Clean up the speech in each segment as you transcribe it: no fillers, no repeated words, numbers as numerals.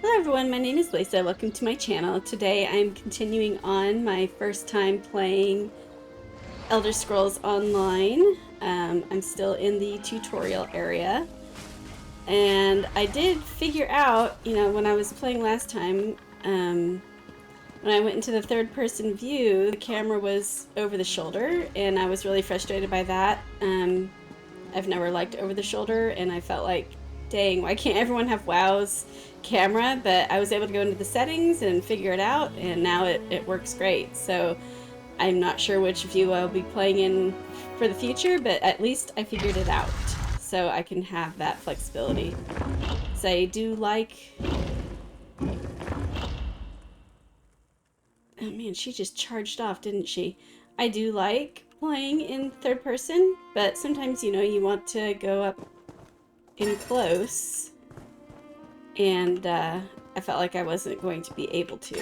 Hello everyone, my name is Leysa. Welcome to my channel. Today I'm continuing on my first time playing Elder Scrolls Online. I'm still in the tutorial area. And I did figure out, when I was playing last time, when I went into the third person view, the camera was over the shoulder, and I was really frustrated by that. I've never liked over the shoulder, and I felt like, dang, why can't everyone have WoW's camera? But I was able to go into the settings and figure it out, and now it works great. So I'm not sure which view I'll be playing in for the future, but at least I figured it out, so I can have that flexibility. So I do like... Oh man, she just charged off, didn't she? I do like playing in third person, but sometimes, you want to go up in close, and I felt like I wasn't going to be able to.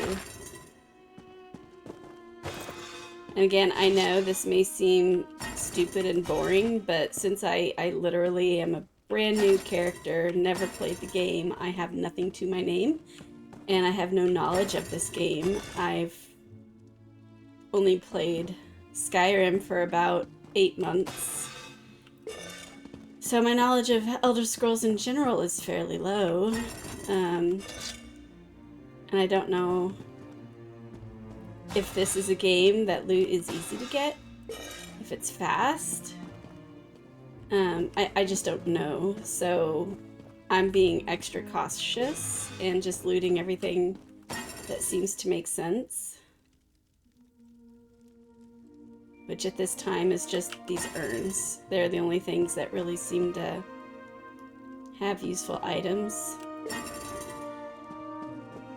And again, I know this may seem stupid and boring, but since I literally am a brand new character, never played the game, I have nothing to my name, and I have no knowledge of this game. I've only played Skyrim for about 8 months. So my knowledge of Elder Scrolls in general is fairly low. And I don't know if this is a game that loot is easy to get, if it's fast. I just don't know. So I'm being extra cautious and just looting everything that seems to make sense. Which at this time is just these urns. They're the only things that really seem to have useful items.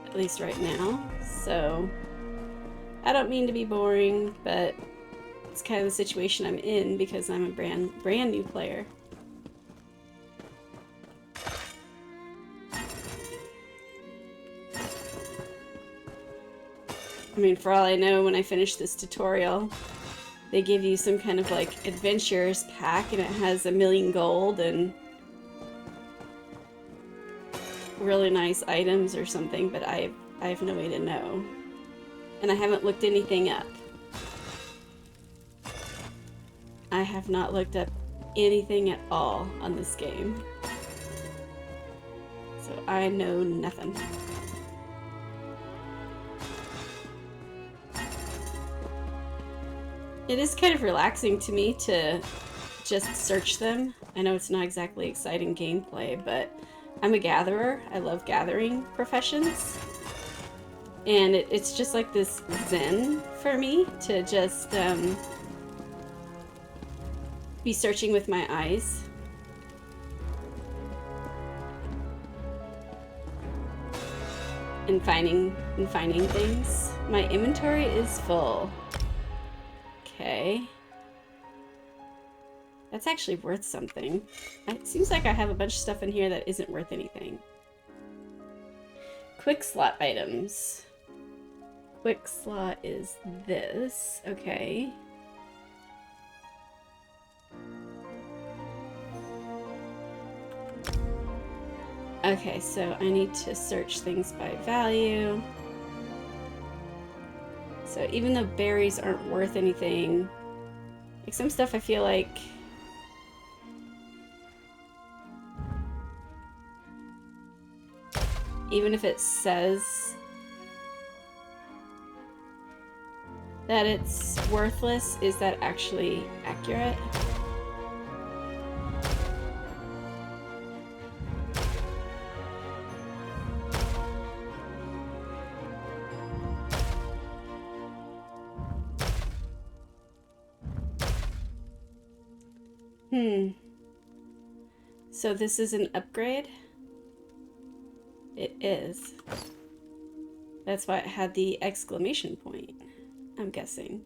At least right now. So, I don't mean to be boring, but it's kind of the situation I'm in because I'm a brand new player. I mean, for all I know, when I finish this tutorial, they give you some kind of like adventures pack, and it has 1,000,000 gold and really nice items or something, but I have no way to know. And I haven't looked anything up. I have not looked up anything at all on this game. So I know nothing. It is kind of relaxing to me to just search them. I know it's not exactly exciting gameplay, but I'm a gatherer. I love gathering professions. And it's just like this zen for me to just be searching with my eyes. And finding things. My inventory is full. Okay. That's actually worth something. It seems like I have a bunch of stuff in here that isn't worth anything. Quick slot items. Quick slot is this. Okay. Okay, so I need to search things by value. So even though berries aren't worth anything, like some stuff I feel like even if it says that it's worthless, is that actually accurate? So this is an upgrade? It is. That's why it had the exclamation point, I'm guessing.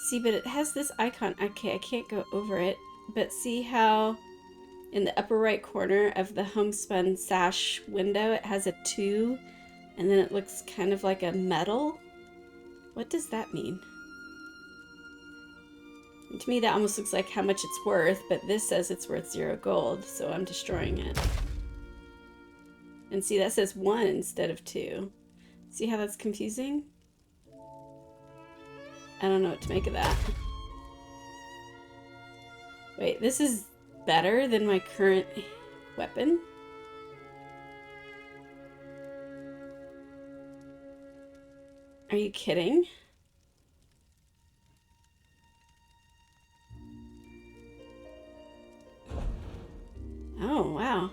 See, but it has this icon. Okay, I can't go over it, but see how in the upper right corner of the homespun sash window it has a 2, and then it looks kind of like a metal? What does that mean? And to me, that almost looks like how much it's worth, but this says it's worth 0 gold, so I'm destroying it. And see, that says 1 instead of 2. See how that's confusing? I don't know what to make of that. Wait, this is better than my current weapon? Are you kidding? Oh, wow.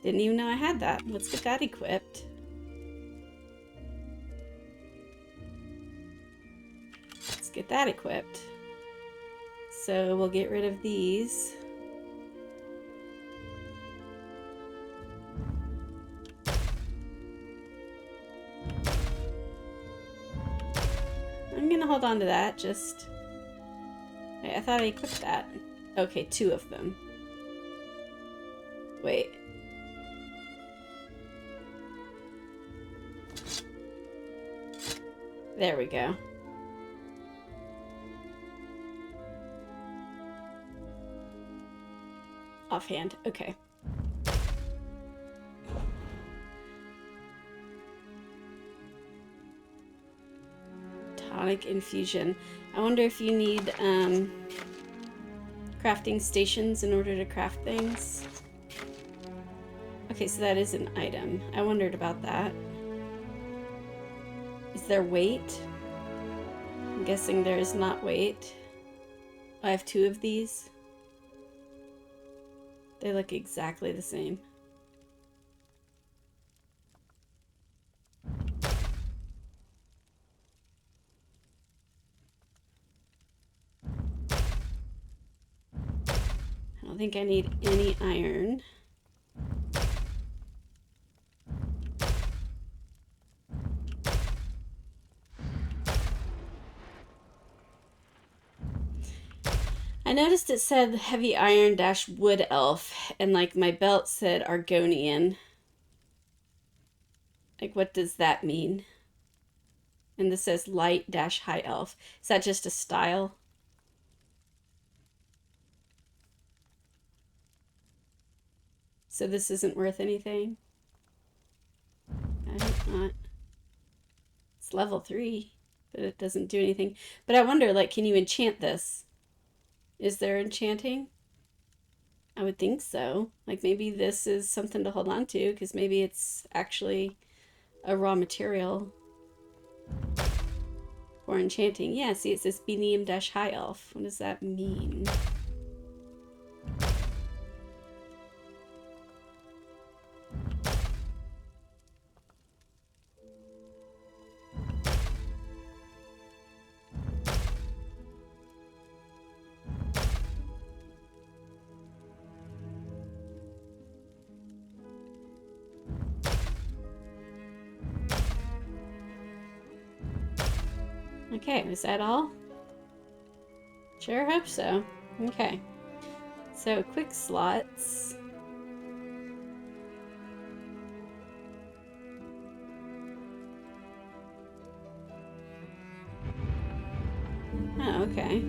Didn't even know I had that. Let's get that equipped. Let's get that equipped. So we'll get rid of these. I'm gonna hold on to that, just... Wait, I thought I equipped that. Okay, 2 of them. Wait. There we go. Offhand, okay. Tonic infusion. I wonder if you need crafting stations in order to craft things. Okay, so that is an item. I wondered about that. Is there weight? I'm guessing there is not weight. I have 2 of these. They look exactly the same. I don't think I need any iron. I noticed it said heavy iron dash wood elf, and like my belt said Argonian. Like, what does that mean? And this says light dash high elf. Is that just a style? So this isn't worth anything? I hope not. It's level 3, but it doesn't do anything. But I wonder, like, can you enchant this? Is there enchanting? I would think so. Like, maybe this is something to hold on to, because maybe it's actually a raw material for enchanting. Yeah, see, it says medium dash high elf. What does that mean? Okay, was that all? Sure hope so. Okay. So, quick slots. Oh, okay.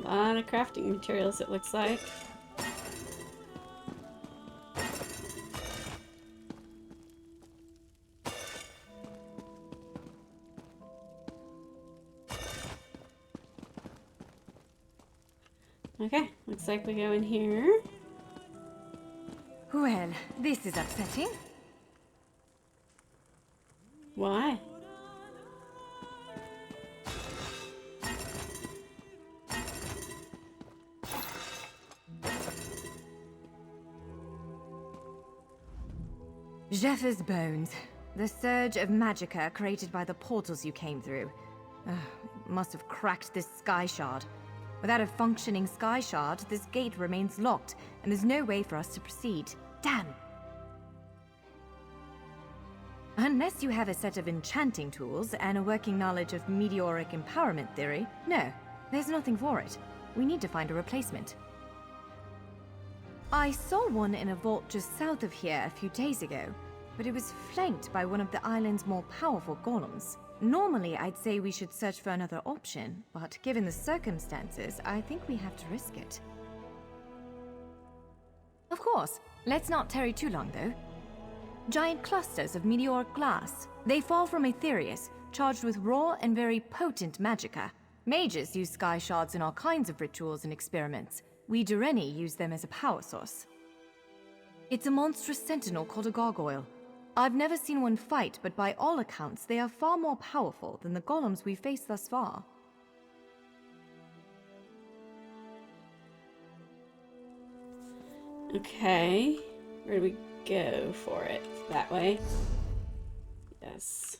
A lot of crafting materials, it looks like. Okay, looks like we go in here. Well, this is upsetting. Why? Jeffer's bones. The surge of magicka created by the portals you came through. Must have cracked this sky shard. Without a functioning sky shard, this gate remains locked, and there's no way for us to proceed. Damn! Unless you have a set of enchanting tools and a working knowledge of meteoric empowerment theory, no, there's nothing for it. We need to find a replacement. I saw one in a vault just south of here a few days ago, but it was flanked by one of the island's more powerful golems. Normally, I'd say we should search for another option, but given the circumstances, I think we have to risk it. Of course, let's not tarry too long, though. Giant clusters of meteoric glass. They fall from Aetherius, charged with raw and very potent magicka. Mages use sky shards in all kinds of rituals and experiments. We Dureni use them as a power source. It's a monstrous sentinel called a gargoyle. I've never seen one fight, but by all accounts, they are far more powerful than the golems we've faced thus far. Okay. Where do we go for it? That way? Yes.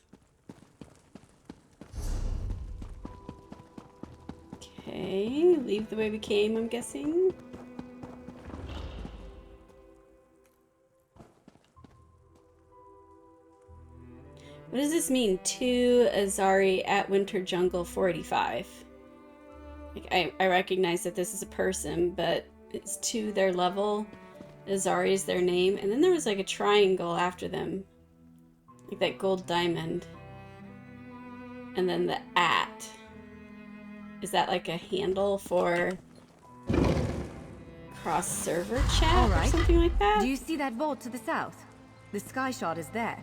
Okay. Leave the way we came, I'm guessing. What does this mean? To Azari at Winter Jungle 485. Like, I recognize that this is a person, but it's to their level. Azari is their name. And then there was like a triangle after them. Like that gold diamond. And then the at. Is that like a handle for cross-server chat or something like that? Do you see that vault to the south? The sky shard is there.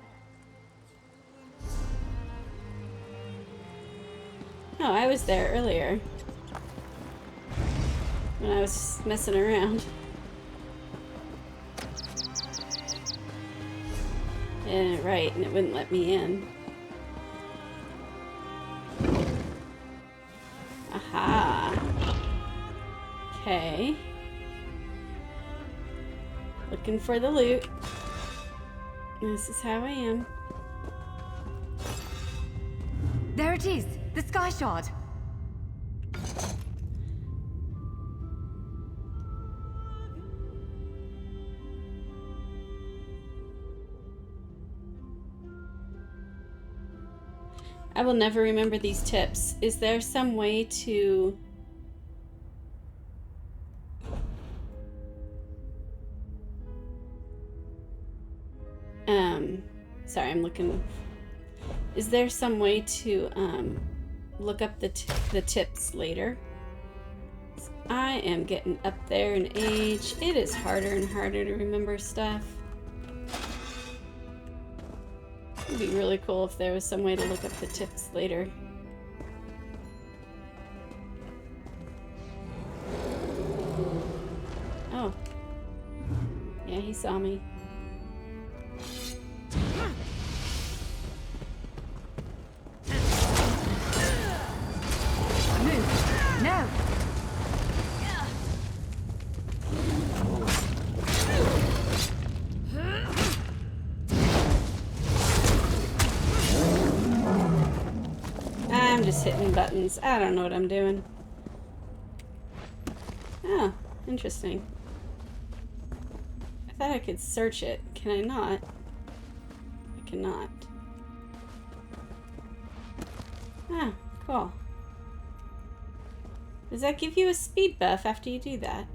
Oh, I was there earlier. When I was messing around. Yeah, right, and it wouldn't let me in. Aha. Okay. Looking for the loot. This is how I am. There it is! The sky shard! I will never remember these tips. Is there some way to... Sorry, I'm looking... Is there some way to, look up the tips later? I am getting up there in age. It is harder and harder to remember stuff. It'd be really cool if there was some way to look up the tips later. Oh. Yeah, he saw me. Move! No! I'm just hitting buttons. I don't know what I'm doing. Oh, interesting. I thought I could search it. Can I not? I cannot. Ah, cool. Does that give you a speed buff after you do that?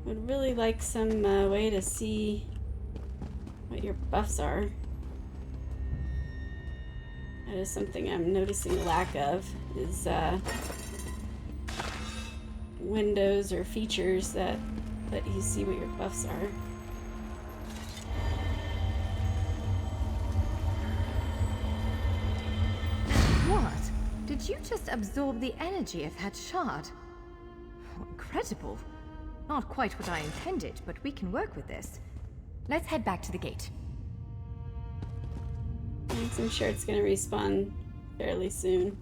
Would really like some way to see what your buffs are. That is something I'm noticing a lack of, is windows or features that let you see what your buffs are. What? Did you just absorb the energy of that shard? Oh, incredible. Not quite what I intended, but we can work with this. Let's head back to the gate. Thanks, I'm sure it's gonna respawn fairly soon.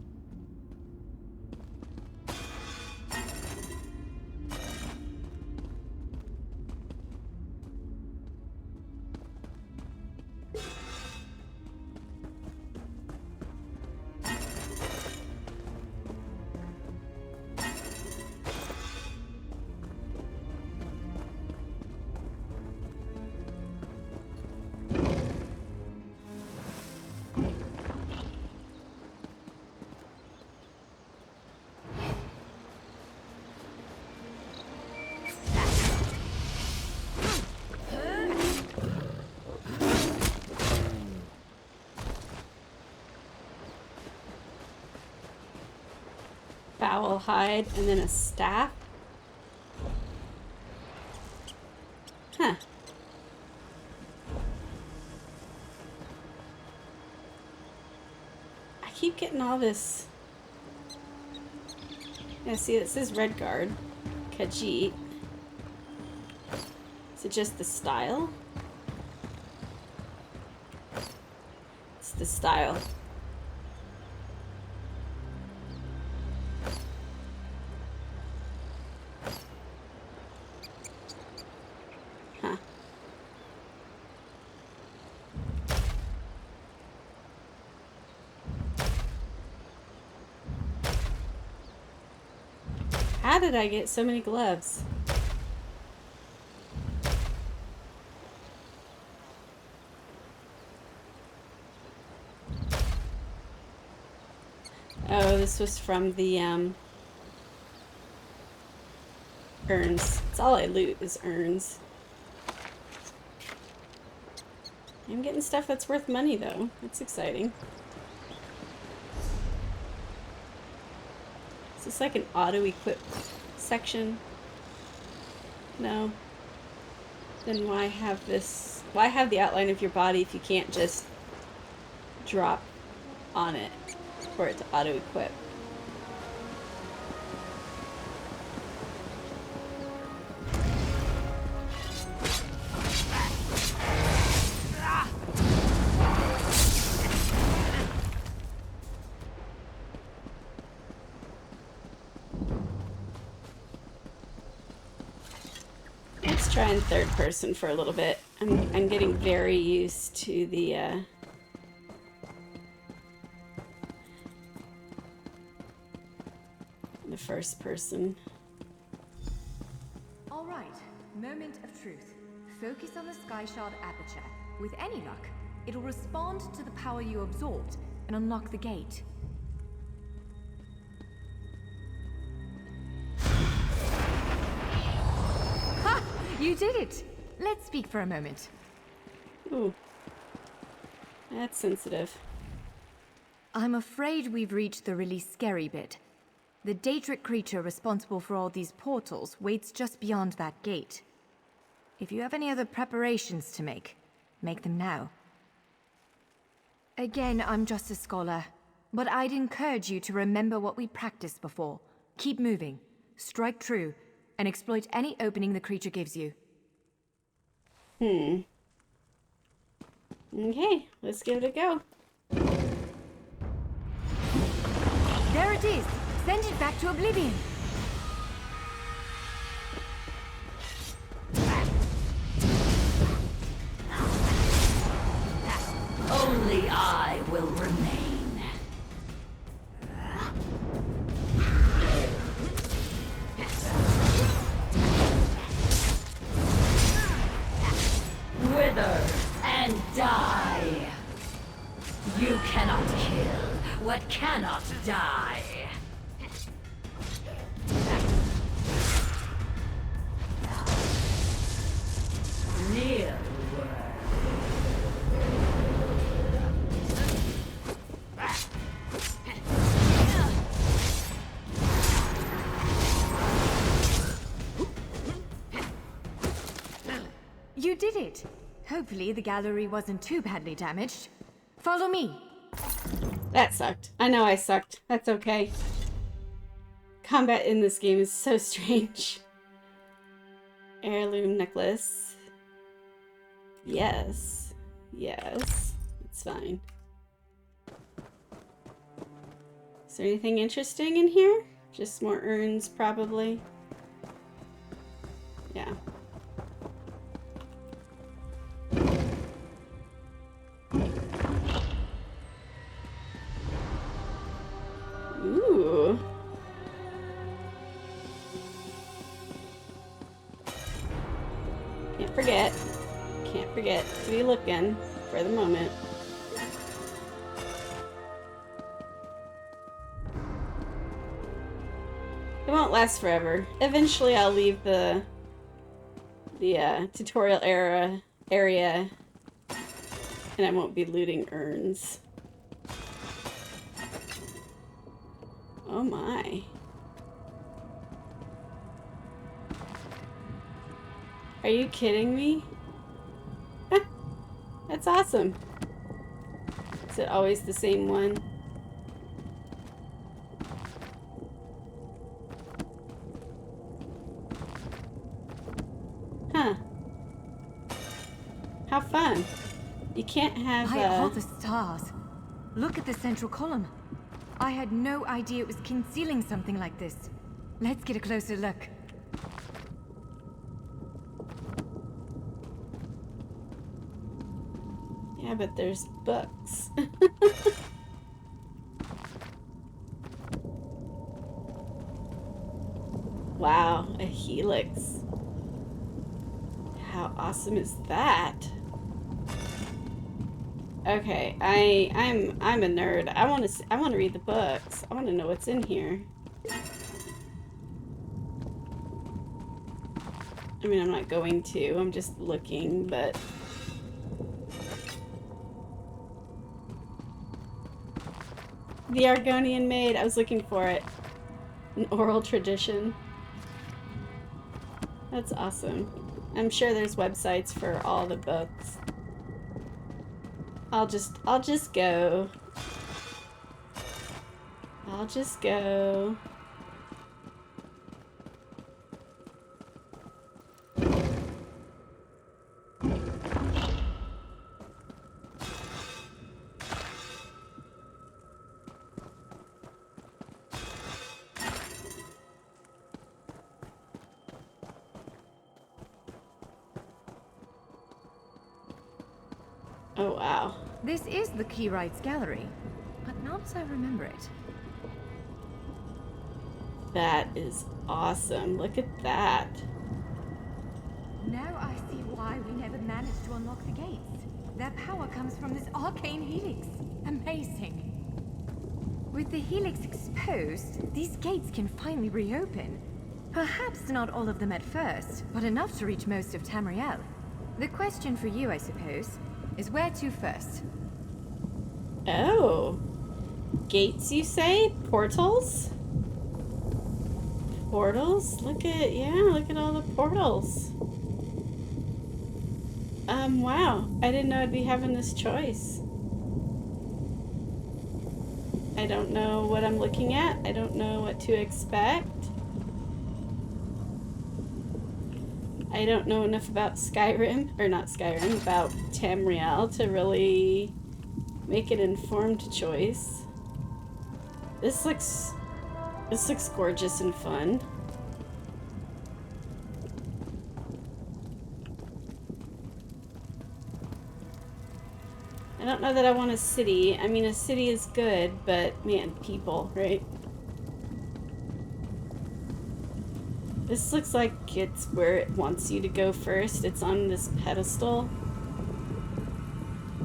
fowl hide, and then a staff. Huh. I keep getting all this. Yeah, see, it says Redguard. Khajiit. Is it just the style? It's the style. Huh. How did I get so many gloves? Oh, this was from the urns. It's all I loot is urns. I'm getting stuff that's worth money though. That's exciting. Is this like an auto-equip section? No. Then why have this? Why have the outline of your body if you can't just drop on it for it to auto-equip? Let's try in third person for a little bit. I'm getting very used to the first person. All right, moment of truth. Focus on the sky shard aperture. With any luck, it'll respond to the power you absorbed and unlock the gate. Ha! You did it! Let's speak for a moment. Ooh. That's sensitive. I'm afraid we've reached the really scary bit. The Daedric creature responsible for all these portals waits just beyond that gate. If you have any other preparations to make them now. Again, I'm just a scholar, but I'd encourage you to remember what we practiced before. Keep moving, strike true, and exploit any opening the creature gives you. Okay, let's give it a go. There it is! Send it back to oblivion! Only I will remain. Wither and die. You cannot kill what cannot die. Near You did it! Hopefully the gallery wasn't too badly damaged. Follow me! That sucked. I know I sucked. That's okay. Combat in this game is so strange. Heirloom necklace. Yes. Yes. It's fine. Is there anything interesting in here? Just more urns, probably. Yeah. Ooh. Can't forget. Can't forget to be looking for the moment. It won't last forever. Eventually I'll leave the tutorial area and I won't be looting urns. Oh my. Are you kidding me? That's awesome. Is it always the same one? Huh. How fun. You can't have By all the stars. Look at the central column. I had no idea it was concealing something like this. Let's get a closer look. Yeah, but there's books. Wow, a helix. How awesome is that? Okay, I'm a nerd. I want to read the books. I want to know what's in here. I mean, I'm not going to. I'm just looking, but the Argonian Maid. I was looking for it. An oral tradition. That's awesome. I'm sure there's websites for all the books. I'll just go. I'll just go. Oh, wow. This is the Keyrights Gallery, but not as I remember it. That is awesome. Look at that. Now I see why we never managed to unlock the gates. Their power comes from this arcane helix. Amazing. With the helix exposed, these gates can finally reopen. Perhaps not all of them at first, but enough to reach most of Tamriel. The question for you, I suppose, is where to first? Oh. Gates, you say? Portals? Portals? Look at all the portals. Wow. I didn't know I'd be having this choice. I don't know what I'm looking at. I don't know what to expect. I don't know enough about Skyrim, or not Skyrim, about Tamriel to really make an informed choice. This looks gorgeous and fun. I don't know that I want a city. I mean, a city is good, but man, people, right? This looks like it's where it wants you to go first. It's on this pedestal.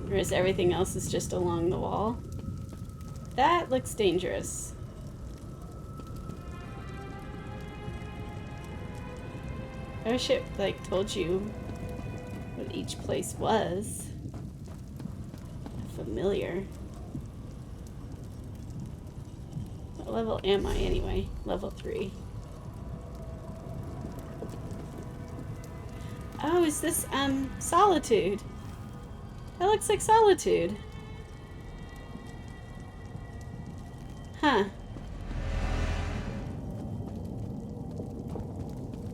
Whereas everything else is just along the wall. That looks dangerous. I wish it, like, told you what each place was. Familiar. What level am I anyway? Level 3. Oh, is this, Solitude? That looks like Solitude. Huh.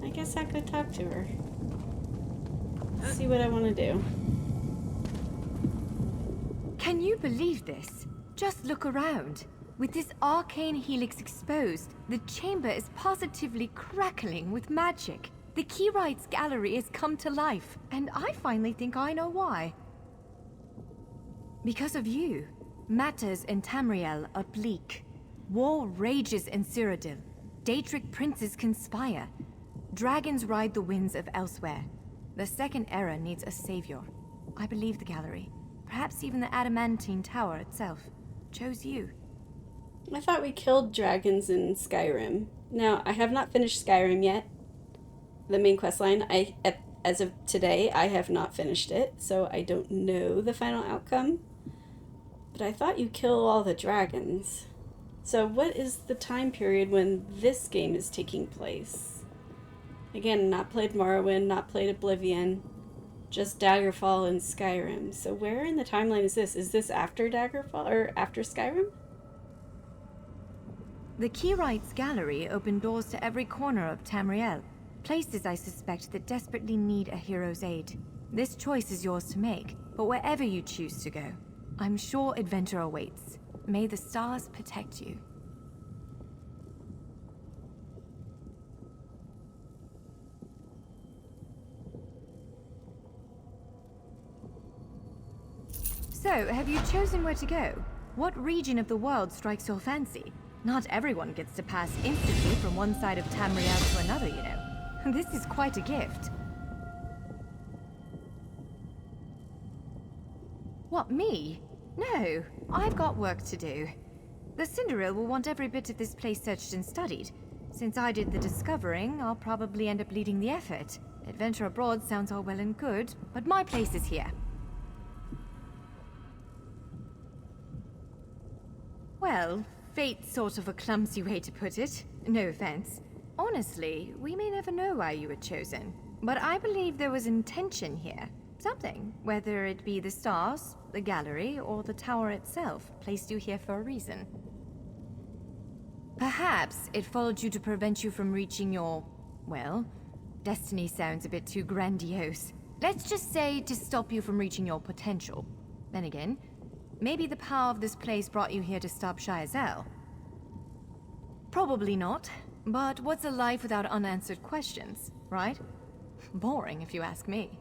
I guess I could talk to her. Let's see what I want to do. Can you believe this? Just look around. With this arcane helix exposed, the chamber is positively crackling with magic. The Keyrights Gallery has come to life, and I finally think I know why. Because of you, matters in Tamriel are bleak. War rages in Cyrodiil. Daedric princes conspire. Dragons ride the winds of elsewhere. The Second Era needs a savior. I believe the Gallery, perhaps even the Adamantine Tower itself, chose you. I thought we killed dragons in Skyrim. Now, I have not finished Skyrim yet. The main quest line, as of today, I have not finished it, so I don't know the final outcome. But I thought you kill all the dragons. So what is the time period when this game is taking place? Again, not played Morrowind, not played Oblivion, just Daggerfall and Skyrim. So where in the timeline is this? Is this after Daggerfall or after Skyrim? The Keyrights Gallery opened doors to every corner of Tamriel, places I suspect that desperately need a hero's aid. This choice is yours to make, but wherever you choose to go, I'm sure adventure awaits. May the stars protect you. So, have you chosen where to go? What region of the world strikes your fancy? Not everyone gets to pass instantly from one side of Tamriel to another, you know. This is quite a gift. What, me? No, I've got work to do. The Cinderil will want every bit of this place searched and studied. Since I did the discovering, I'll probably end up leading the effort. Adventure abroad sounds all well and good, but my place is here. Well, fate's sort of a clumsy way to put it. No offense. Honestly, we may never know why you were chosen. But I believe there was intention here. Something, whether it be the stars, the gallery, or the tower itself, placed you here for a reason. Perhaps it followed you to prevent you from reaching your, well, destiny sounds a bit too grandiose. Let's just say to stop you from reaching your potential. Then again, maybe the power of this place brought you here to stop Shayazel. Probably not, but what's a life without unanswered questions, right? Boring, if you ask me.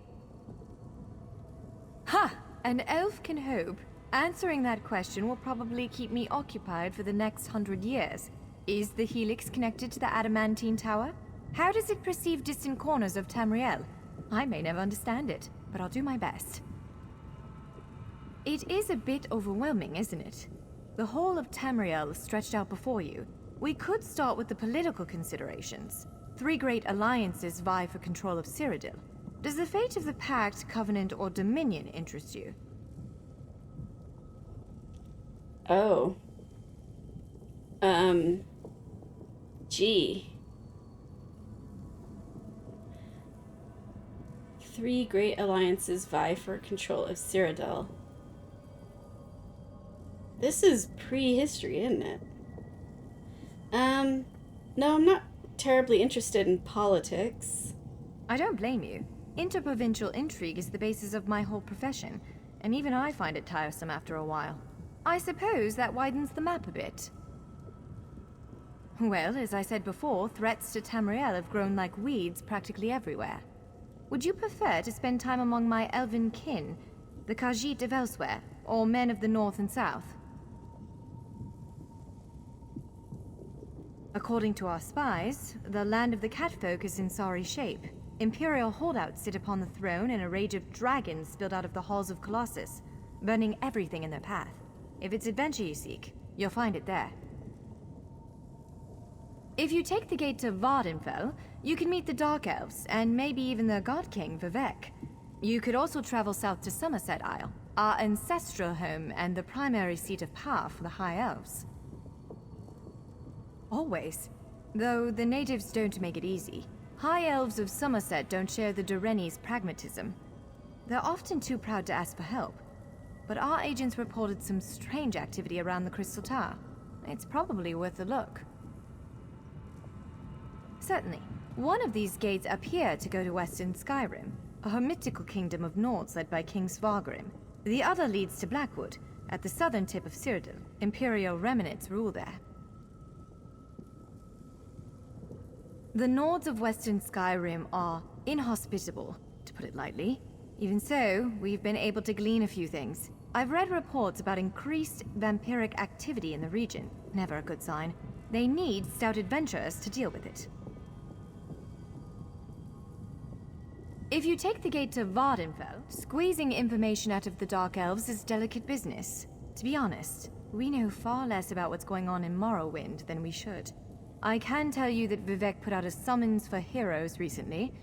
Ha! An elf can hope. Answering that question will probably keep me occupied for the next 100 years. Is the Helix connected to the Adamantine Tower? How does it perceive distant corners of Tamriel? I may never understand it, but I'll do my best. It is a bit overwhelming, isn't it? The whole of Tamriel is stretched out before you. We could start with the political considerations. 3 great alliances vie for control of Cyrodiil. Does the fate of the Pact, Covenant, or Dominion interest you? Oh. Gee. 3 great alliances vie for control of Cyrodiil. This is prehistory, isn't it? No, I'm not terribly interested in politics. I don't blame you. Interprovincial intrigue is the basis of my whole profession, and even I find it tiresome after a while. I suppose that widens the map a bit. Well, as I said before, threats to Tamriel have grown like weeds practically everywhere. Would you prefer to spend time among my elven kin, the Khajiit of elsewhere, or men of the north and south? According to our spies, the land of the catfolk is in sorry shape. Imperial holdouts sit upon the throne, and a rage of dragons spilled out of the halls of Colossus, burning everything in their path. If it's adventure you seek, you'll find it there. If you take the gate to Vardenfell, you can meet the Dark Elves, and maybe even the God King, Vivek. You could also travel south to Somerset Isle, our ancestral home and the primary seat of power for the High Elves. Always. Though the natives don't make it easy. High Elves of Somerset don't share the Durrani's pragmatism. They're often too proud to ask for help. But our agents reported some strange activity around the Crystal Tower. It's probably worth a look. Certainly. One of these gates appear to go to western Skyrim, a hermitical kingdom of Nords led by King Svargrim. The other leads to Blackwood, at the southern tip of Cyrodiil. Imperial remnants rule there. The Nords of western Skyrim are inhospitable, to put it lightly. Even so, we've been able to glean a few things. I've read reports about increased vampiric activity in the region. Never a good sign. They need stout adventurers to deal with it. If you take the gate to Vardenfell, squeezing information out of the Dark Elves is delicate business. To be honest, we know far less about what's going on in Morrowind than we should. I can tell you that Vivek put out a summons for heroes recently.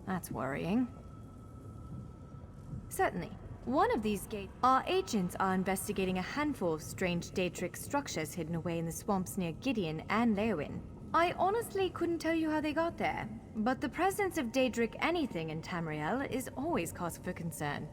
That's worrying. Certainly. One of these gates... Our agents are investigating a handful of strange Daedric structures hidden away in the swamps near Gideon and Leowyn. I honestly couldn't tell you how they got there, but the presence of Daedric anything in Tamriel is always cause for concern.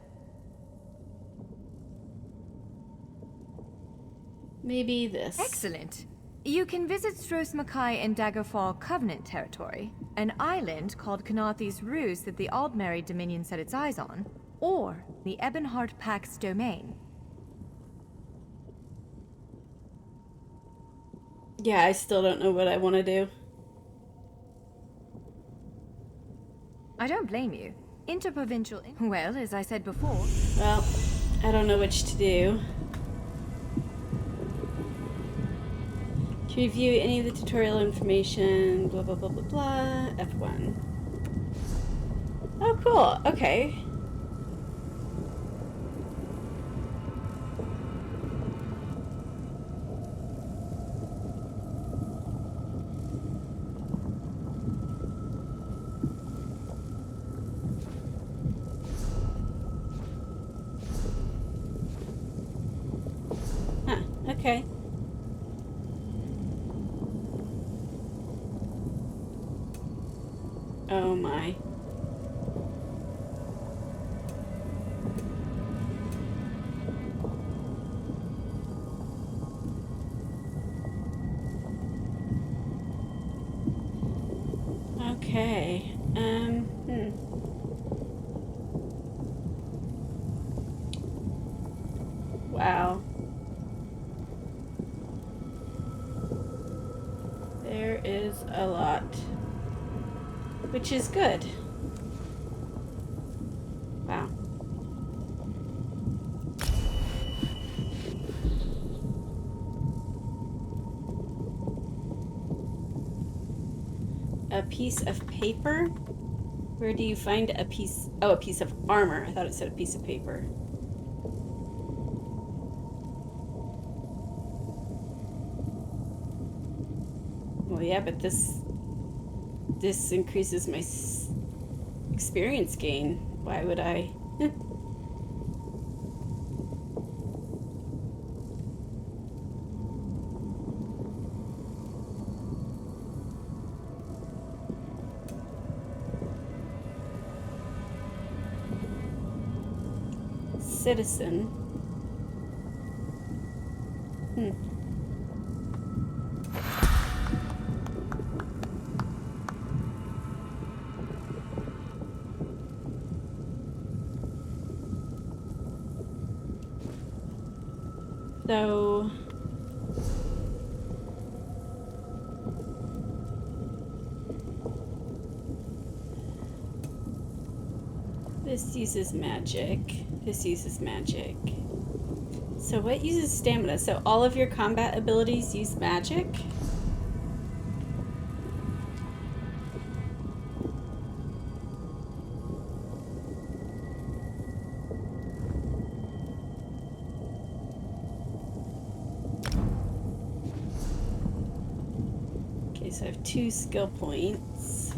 Maybe this. Excellent. You can visit Stros Mackay in Daggerfall Covenant territory, an island called Kanathi's Ruse that the Aldmeri Dominion set its eyes on, or the Ebonheart Pack's domain. Yeah, I still don't know what I want to do. I don't blame you. Interprovincial... Well, as I said before... Well, I don't know which to do. To review any of the tutorial information, blah, blah, blah, blah, blah, F1. Oh, cool. Okay. Huh, okay. Oh my. Okay. Wow. There is a lot. Which is good. Wow. A piece of paper? Where do you find a piece? Oh, a piece of armor. I thought it said a piece of paper. Well, yeah, but this increases my experience gain. Why would I? Citizen. So this uses magic. This uses magic. So what uses stamina? So all of your combat abilities use magic? Okay, so I have 2 skill points.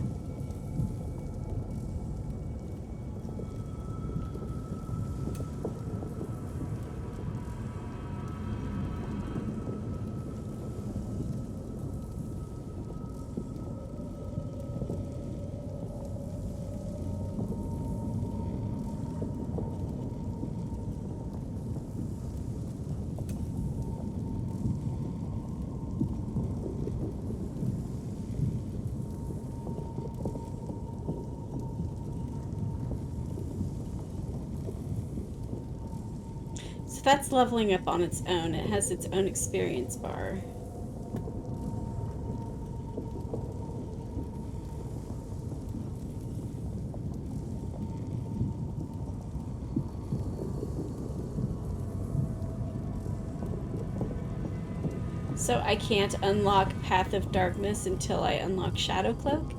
So that's leveling up on its own. It has its own experience bar. So I can't unlock Path of Darkness until I unlock Shadow Cloak?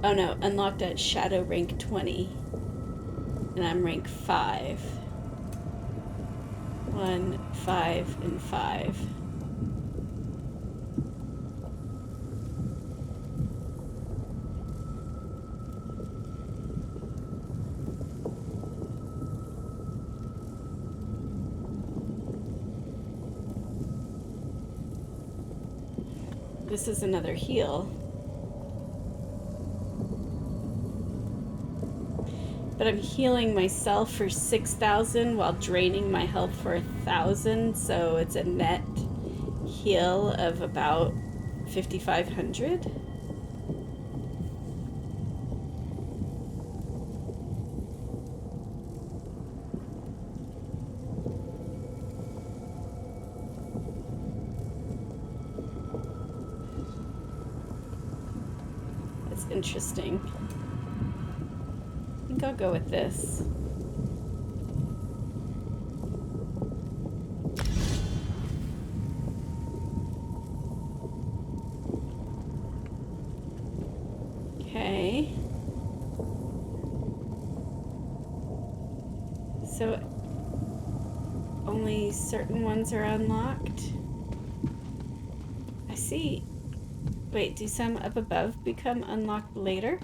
Oh no, unlocked at Shadow rank 20. And I'm rank 5. 1, 5, and 5. this is another heal. But I'm healing myself for 6,000 while draining my health for 1,000, so it's a net heal of about 5,500. That's interesting. I think I'll go with this. Okay. So only certain ones are unlocked. I see. Wait, do some up above become unlocked later?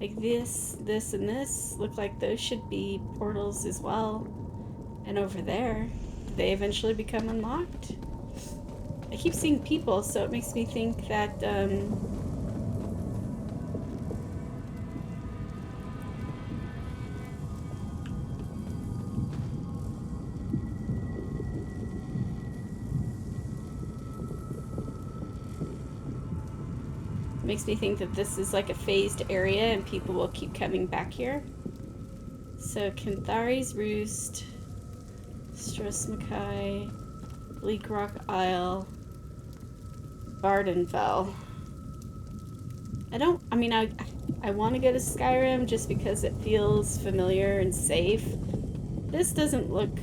Like this, this, and this look like those should be portals as well. And over there, do they eventually become unlocked? I keep seeing people, so it makes me think that, makes me think that this is like a phased area and people will keep coming back here. So Canthari's Roost, Strosmakai, Bleak Rock Isle, Vardenfell. I want to go to Skyrim just because it feels familiar and safe. This doesn't look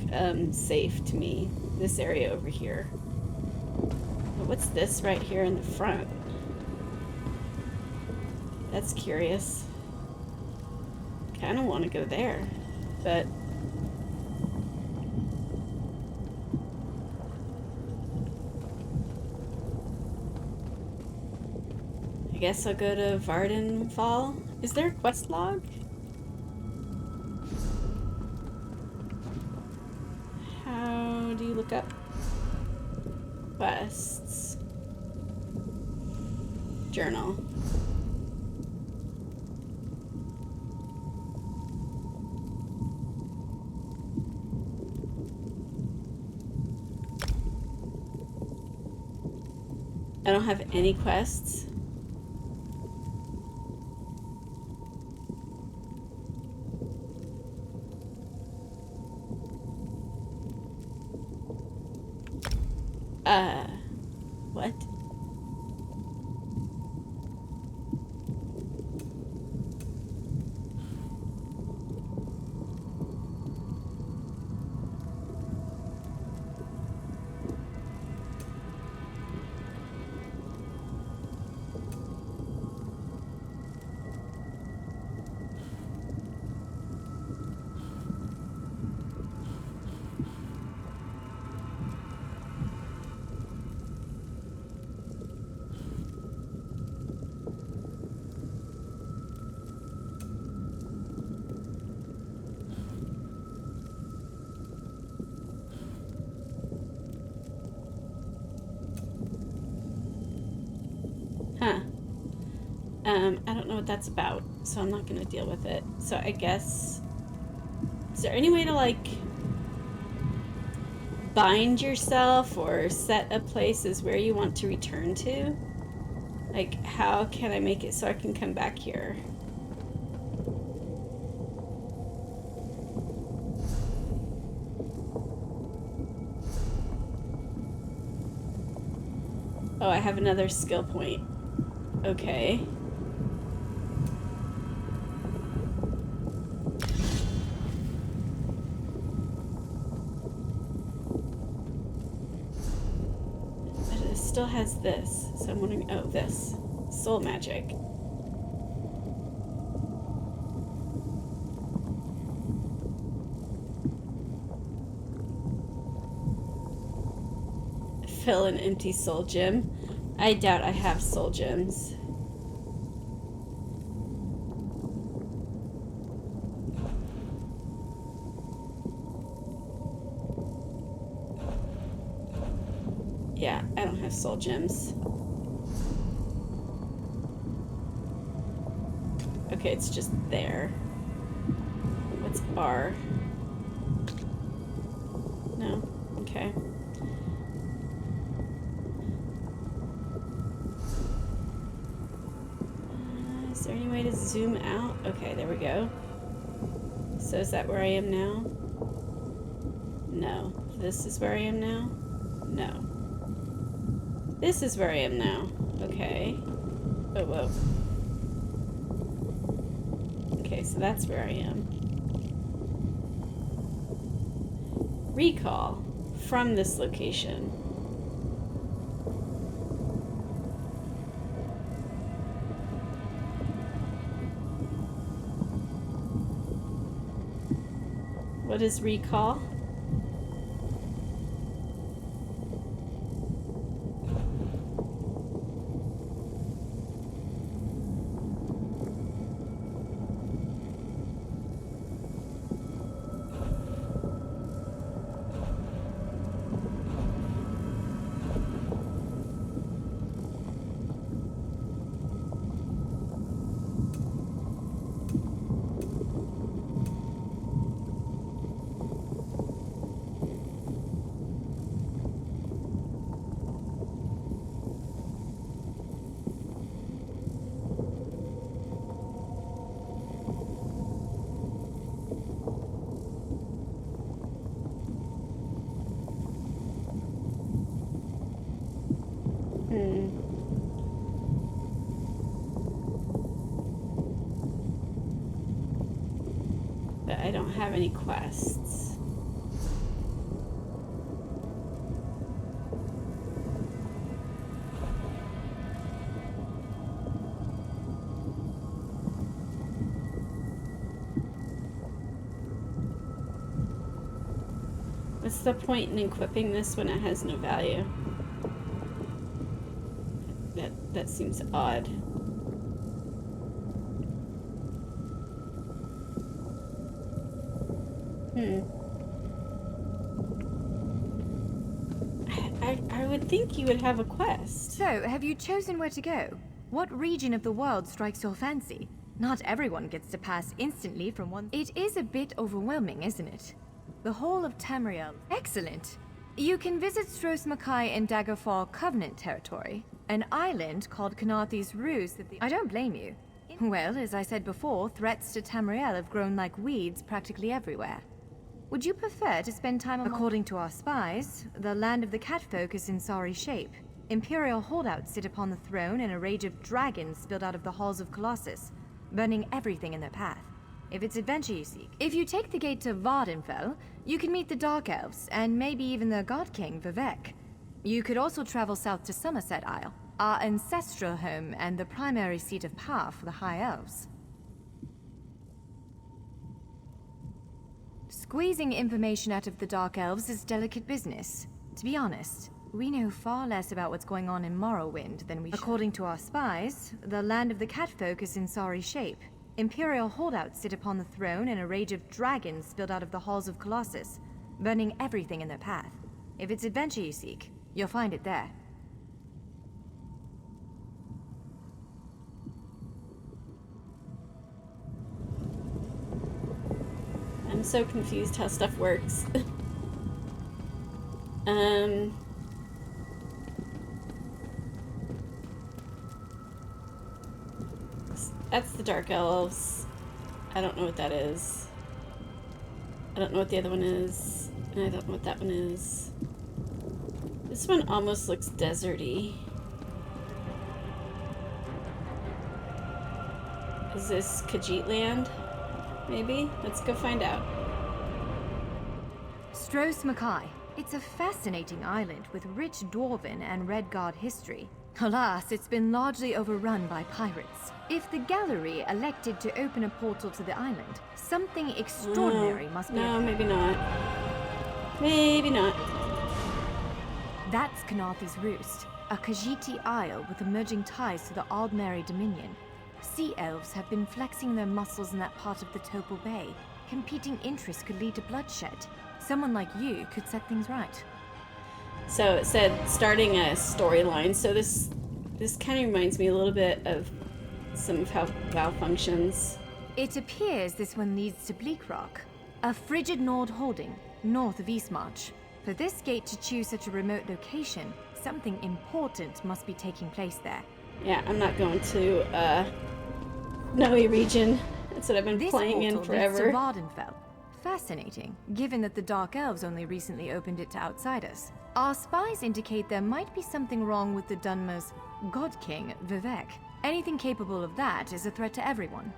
safe to me, this area over here. But what's this right here in the front? That's curious. Kind of want to go there, but I guess I'll go to Vardenfall. Is there a quest log? How do you look up quests? Journal. I don't have any quests. What? Huh. I don't know what that's about, so I'm not gonna deal with it. So I guess... Is there any way to, like, bind yourself or set up places where you want to return to? Like, how can I make it so I can come back here? Oh, I have another skill point. Okay. But it still has this, so I'm wondering, oh, this. Soul magic. Fill an empty soul gem. I doubt I have soul gems. Yeah, I don't have soul gems. Okay, it's just there. What's R? No? Okay. Is there any way to zoom out? Okay, there we go. So is that where I am now? No. This is where I am now? No. This is where I am now. Okay. Oh, whoa. Okay, so that's where I am. Recall from this location. What is recall? But I don't have any quests. What's the point in equipping this when it has no value? That seems odd. I would think you would have a quest. So, have you chosen where to go? What region of the world strikes your fancy? Not everyone gets to pass instantly from one... It is a bit overwhelming, isn't it? The whole of Tamriel. Excellent. You can visit Stros Makai in Daggerfall Covenant territory, an island called Kanathi's Ruse that the... I don't blame you. Well, as I said before, threats to Tamriel have grown like weeds practically everywhere. Would you prefer to spend time among... According to our spies, the land of the catfolk is in sorry shape. Imperial holdouts sit upon the throne and a rage of dragons spilled out of the halls of Colossus, burning everything in their path. If it's adventure you seek. If you take the gate to Vardenfell, you can meet the Dark Elves, and maybe even the God King, Vivek. You could also travel south to Somerset Isle, our ancestral home and the primary seat of power for the High Elves. Squeezing information out of the Dark Elves is delicate business. To be honest, we know far less about what's going on in Morrowind than we should. According to our spies, the land of the catfolk is in sorry shape. Imperial holdouts sit upon the throne and a rage of dragons spilled out of the halls of Colossus, burning everything in their path. If it's adventure you seek, you'll find it there. I'm so confused how stuff works. That's the Dark Elves. I don't know what that is. I don't know what the other one is. And I don't know what that one is. This one almost looks deserty. Is this Khajiit land? Maybe? Let's go find out. Stros Makai. It's a fascinating island with rich Dwarven and Red Guard history. Alas, it's been largely overrun by pirates. If the gallery elected to open a portal to the island, something extraordinary must be... No, maybe not. Maybe not. That's Kanathi's Roost, a Khajiiti isle with emerging ties to the Aldmeri Dominion. Sea elves have been flexing their muscles in that part of the Topal Bay. Competing interests could lead to bloodshed. Someone like you could set things right. So it said starting a storyline. So this kind of reminds me a little bit of some of how Val functions. It appears this one leads to Bleak Rock, a frigid Nord holding north of Eastmarch. For this gate to choose such a remote location, something important must be taking place there. Yeah, I'm not going to Snowy region. That's what I've been playing in forever. This portal leads to Vardenfell. Fascinating, given that the Dark Elves only recently opened it to outsiders. Our spies indicate there might be something wrong with the Dunmer's God King, Vivek. Anything capable of that is a threat to everyone.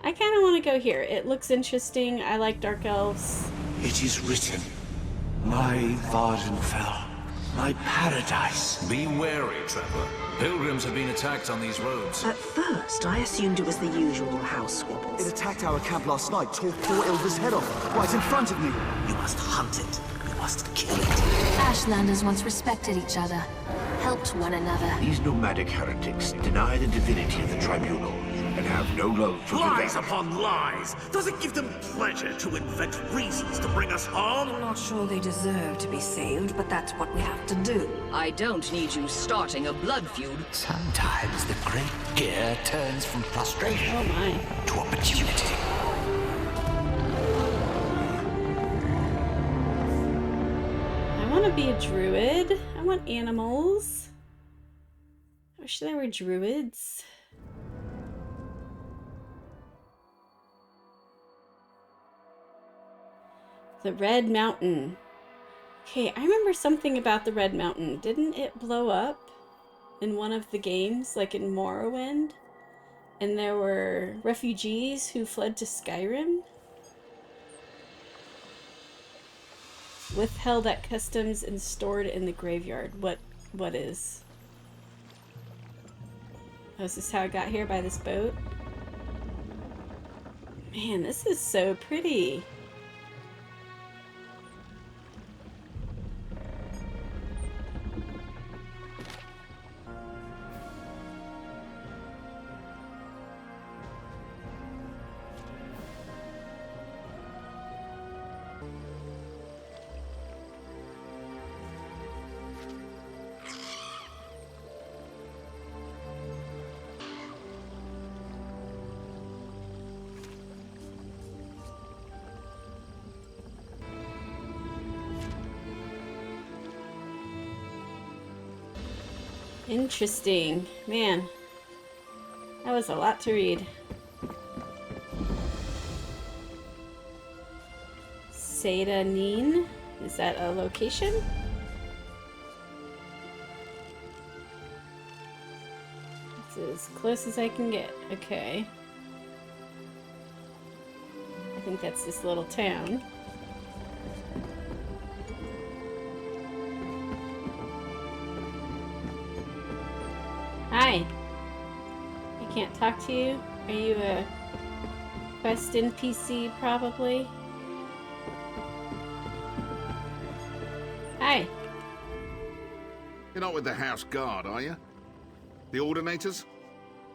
I kind of want to go here. It looks interesting. I like Dark Elves. It is written, my Vardenfell, my paradise. Be wary, Trevor. Pilgrims have been attacked on these roads. At first, I assumed it was the usual house squabbles. It attacked our camp last night, tore poor Ilva's head off, right in front of me. You must hunt it. You must kill it. Ashlanders once respected each other, helped one another. These nomadic heretics deny the divinity of the tribunal and have no love for Lies Vivek. upon lies! Does it give them pleasure to invent reasons to bring us harm? I'm not sure they deserve to be saved, but that's what we have to do. I don't need you starting a blood feud. Sometimes the great gear turns from frustration Oh my. to opportunity. I want to be a druid. I want animals. I wish there were druids. The Red Mountain. Okay, I remember something about the Red Mountain. Didn't it blow up in one of the games, like in Morrowind? And there were refugees who fled to Skyrim? Withheld at customs and stored in the graveyard. What is? Oh, is this how I got here, by this boat? Man, this is so pretty. Interesting. Man, that was a lot to read. Seda Neen? Is that a location? It's as close as I can get. Okay. I think that's this little town. Hi. I can't talk to you. Are you a quest NPC, probably? Hi. You're not with the House Guard, are you? The Ordinators?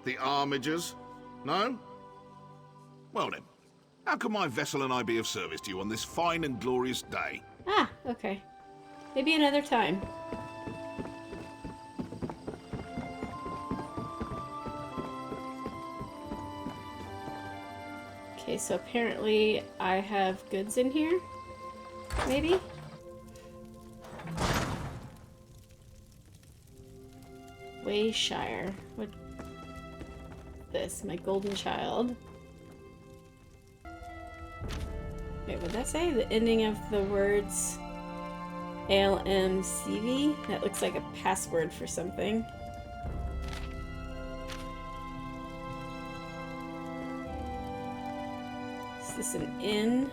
The Armigers? No? Well then, how can my vessel and I be of service to you on this fine and glorious day? Ah, okay. Maybe another time. Okay, so apparently I have goods in here. Maybe? Wayshire. What? This, my golden child. Wait, what did that say? The ending of the words LMCV? That looks like a password for something. Is this an inn?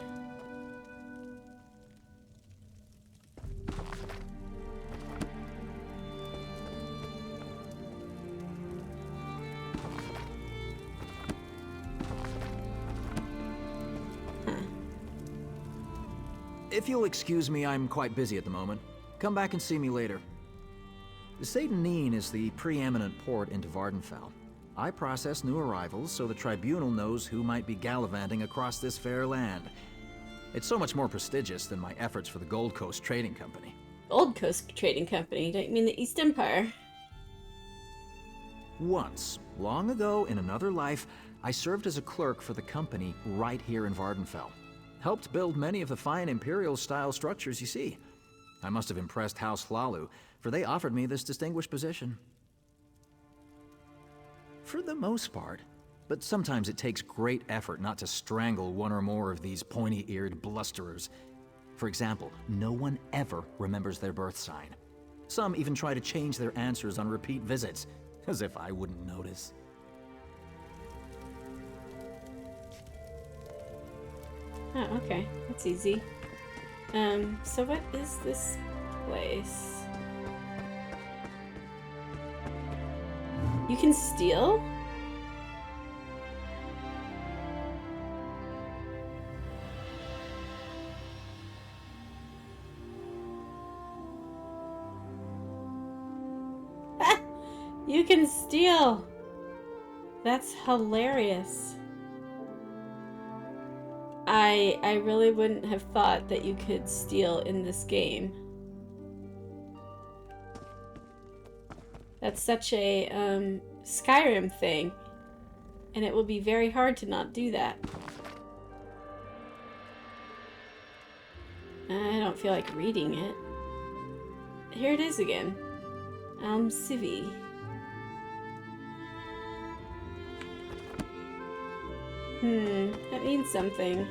If you'll excuse me, I'm quite busy at the moment. Come back and see me later. Seda Neen is the preeminent port into Vardenfell. I process new arrivals so the Tribunal knows who might be gallivanting across this fair land. It's so much more prestigious than my efforts for the Gold Coast Trading Company. Gold Coast Trading Company. Don't you mean the East Empire? Once, long ago in another life, I served as a clerk for the company right here in Vardenfell. Helped build many of the fine Imperial-style structures you see. I must have impressed House Hlalu, for they offered me this distinguished position. For the most part. But sometimes it takes great effort not to strangle one or more of these pointy-eared blusterers. For example, no one ever remembers their birth sign. Some even try to change their answers on repeat visits, as if I wouldn't notice. Oh, okay. That's easy. So what is this place? You can steal? You can steal! That's hilarious. I really wouldn't have thought that you could steal in this game. That's such a Skyrim thing, and it will be very hard to not do that. I don't feel like reading it. Here it is again. Civi. That means something.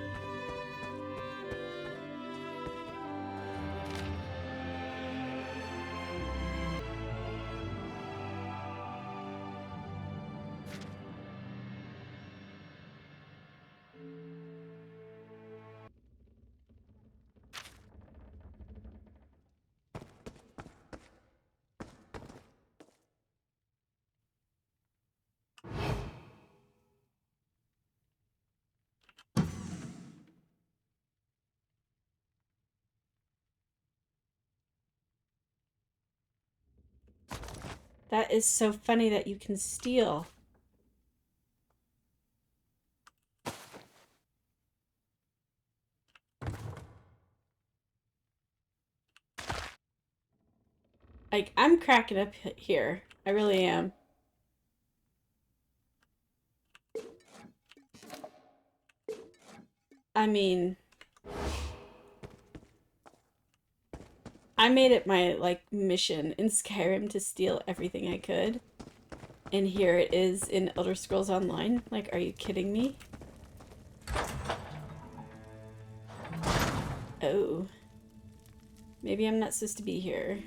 That is so funny that you can steal. Like, I'm cracking up here. I really am. I mean, I made it my, like, mission in Skyrim to steal everything I could. And here it is in Elder Scrolls Online. Like, are you kidding me? Oh. Maybe I'm not supposed to be here.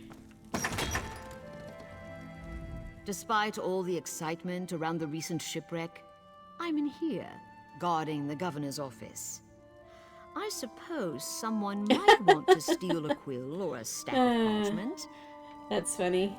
Despite all the excitement around the recent shipwreck, I'm in here, guarding the governor's office. I suppose someone might want to steal a quill or a stack of parchment. That's funny.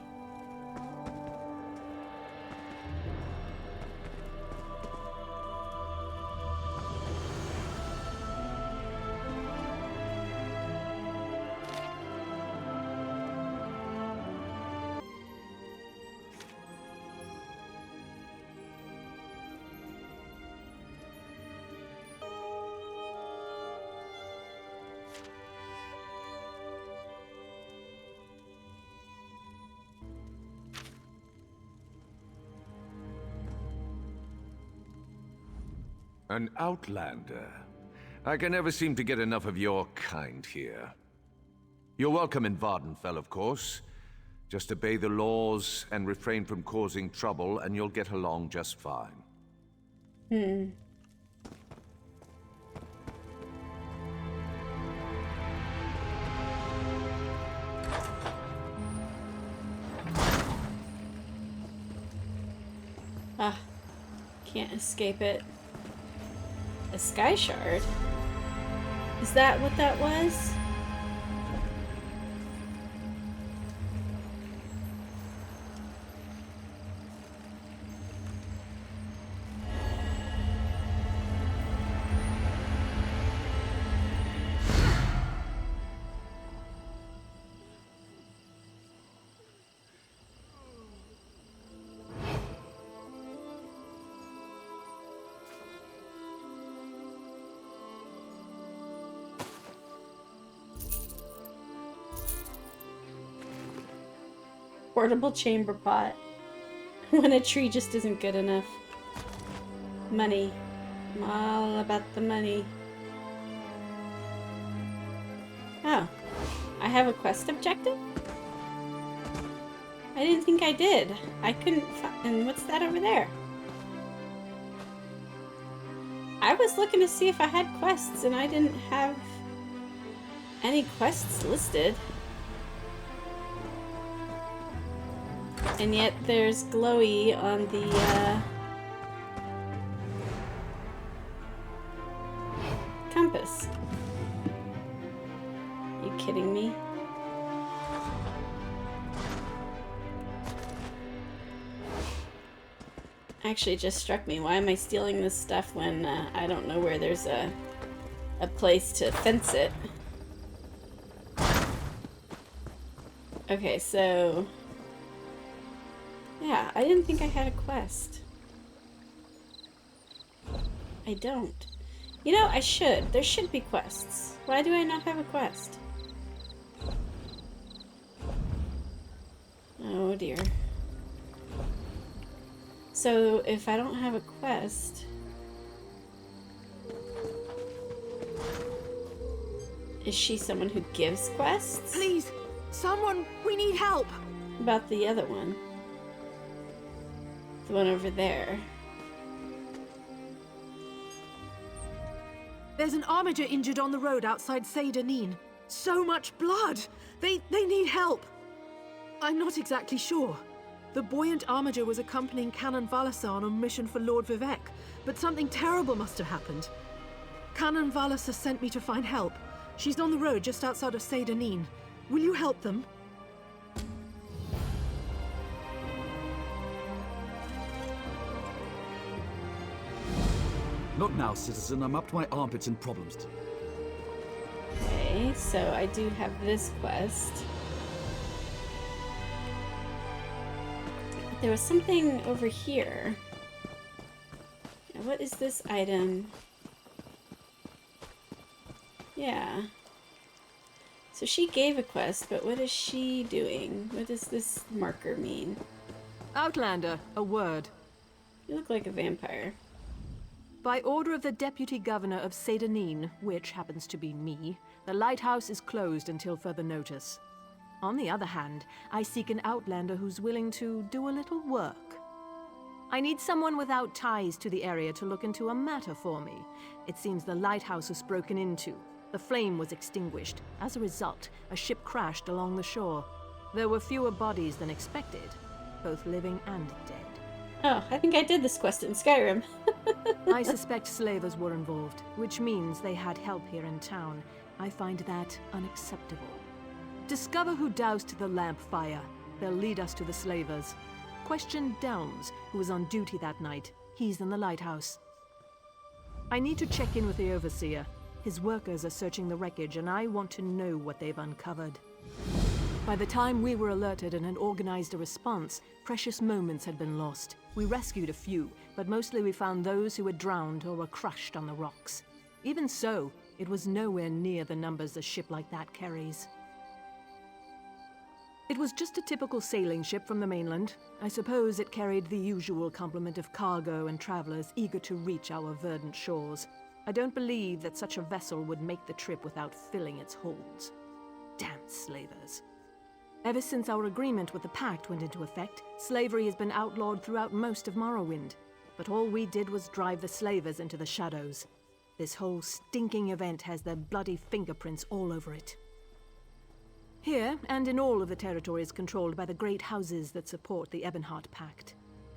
An outlander. I can never seem to get enough of your kind here. You're welcome in Vardenfell, of course. Just obey the laws and refrain from causing trouble, and you'll get along just fine. Ah, can't escape it. A sky shard? Is that what that was? portable chamber pot. When a tree just isn't good enough. Money. I'm all about the money. Oh. I have a quest objective? I didn't think I did. I couldn't and what's that over there? I was looking to see if I had quests and I didn't have any quests listed. And yet there's glowy on the compass. Are you kidding me? Actually, it just struck me. Why am I stealing this stuff when I don't know where there's a place to fence it? Okay, so... yeah, I didn't think I had a quest. I don't. You know, I should. There should be quests. Why do I not have a quest? Oh dear. So, if I don't have a quest... is she someone who gives quests? Please! Someone! We need help! About the other one. The one over there. There's an armiger injured on the road outside Seyda-Neen. So much blood! They need help! I'm not exactly sure. The buoyant armiger was accompanying Canon Valasa on a mission for Lord Vivek, but something terrible must have happened. Canon Valasa sent me to find help. She's on the road just outside of Seyda-Neen. Will you help them? Not now, citizen. I'm up to my armpits in problems. Okay, so I do have this quest. There was something over here. What is this item? Yeah. So she gave a quest, but what is she doing? What does this marker mean? Outlander, a word. You look like a vampire. By order of the Deputy Governor of Seyda-Neen, which happens to be me, the lighthouse is closed until further notice. On the other hand, I seek an outlander who's willing to do a little work. I need someone without ties to the area to look into a matter for me. It seems the lighthouse was broken into. The flame was extinguished. As a result, a ship crashed along the shore. There were fewer bodies than expected, both living and dead. Oh, I think I did this quest in Skyrim. I suspect slavers were involved, which means they had help here in town. I find that unacceptable. Discover who doused the lamp fire. They'll lead us to the slavers. Question Delms, who was on duty that night. He's in the lighthouse. I need to check in with the Overseer. His workers are searching the wreckage, and I want to know what they've uncovered. By the time we were alerted and had organized a response, precious moments had been lost. We rescued a few, but mostly we found those who had drowned or were crushed on the rocks. Even so, it was nowhere near the numbers a ship like that carries. It was just a typical sailing ship from the mainland. I suppose it carried the usual complement of cargo and travelers eager to reach our verdant shores. I don't believe that such a vessel would make the trip without filling its holds. Damn slavers. Ever since our agreement with the Pact went into effect, slavery has been outlawed throughout most of Morrowind. But all we did was drive the slavers into the shadows. This whole stinking event has their bloody fingerprints all over it. Here, and in all of the territories controlled by the great houses that support the Ebonheart Pact.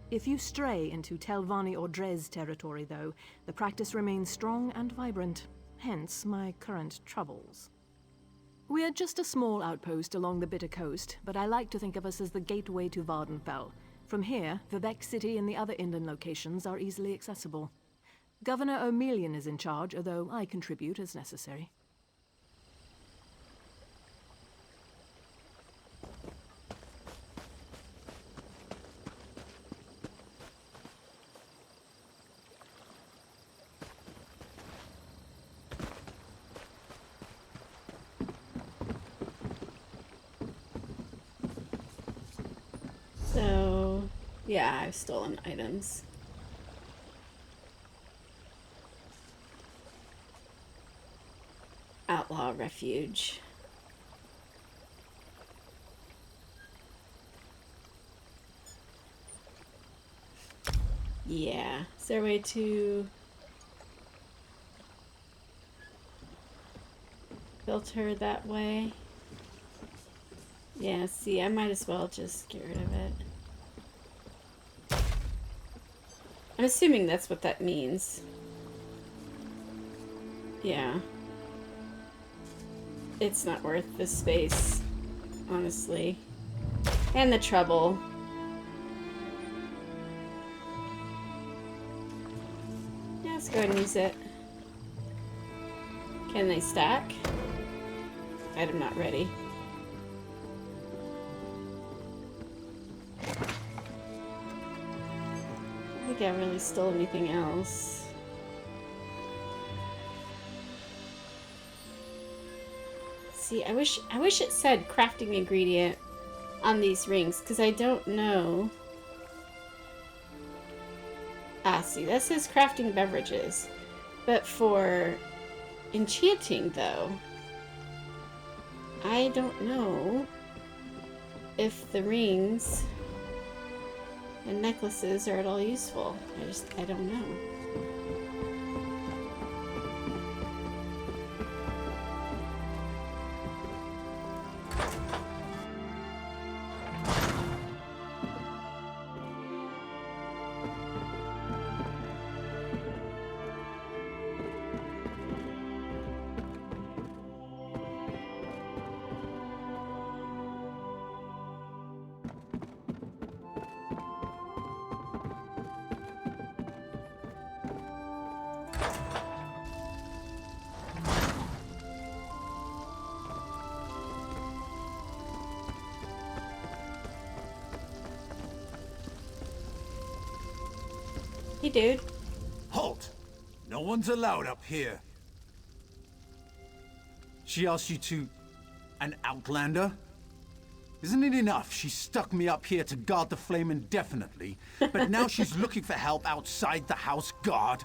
If you stray into Telvanni or Dres territory, though, the practice remains strong and vibrant, hence my current troubles. We are just a small outpost along the Bitter Coast, but I like to think of us as the gateway to Vardenfell. From here, Vivek City and the other inland locations are easily accessible. Governor O'Melian is in charge, although I contribute as necessary. Yeah, I've stolen items. Outlaw refuge. Yeah. Is there a way to filter that way? Yeah, see, I might as well just get rid of it. I'm assuming that's what that means. Yeah. It's not worth the space, honestly. And the trouble. Yeah, let's go ahead and use it. Can they stack? Item not ready. I don't think I really stole anything else. See, I wish it said crafting ingredient on these rings, because I don't know. Ah, see, that says crafting beverages. But for enchanting, though, I don't know if the rings and necklaces are at all useful. I don't know. Hey, dude. Halt! No one's allowed up here. She asked you to... an outlander? Isn't it enough she stuck me up here to guard the flame indefinitely, but now she's looking for help outside the house guard?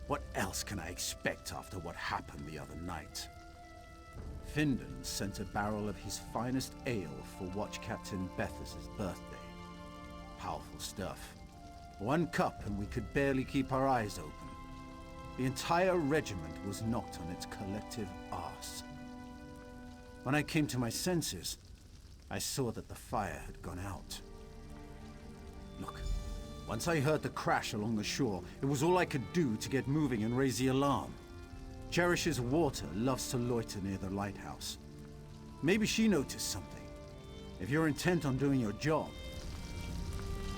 What else can I expect after what happened the other night? Findon sent a barrel of his finest ale for Watch Captain Bethesda's birthday. Powerful stuff. One cup and we could barely keep our eyes open. The entire regiment was knocked on its collective arse. When I came to my senses, I saw that the fire had gone out. Look, once I heard the crash along the shore, it was all I could do to get moving and raise the alarm. Cherish's water loves to loiter near the lighthouse. Maybe she noticed something. If you're intent on doing your job.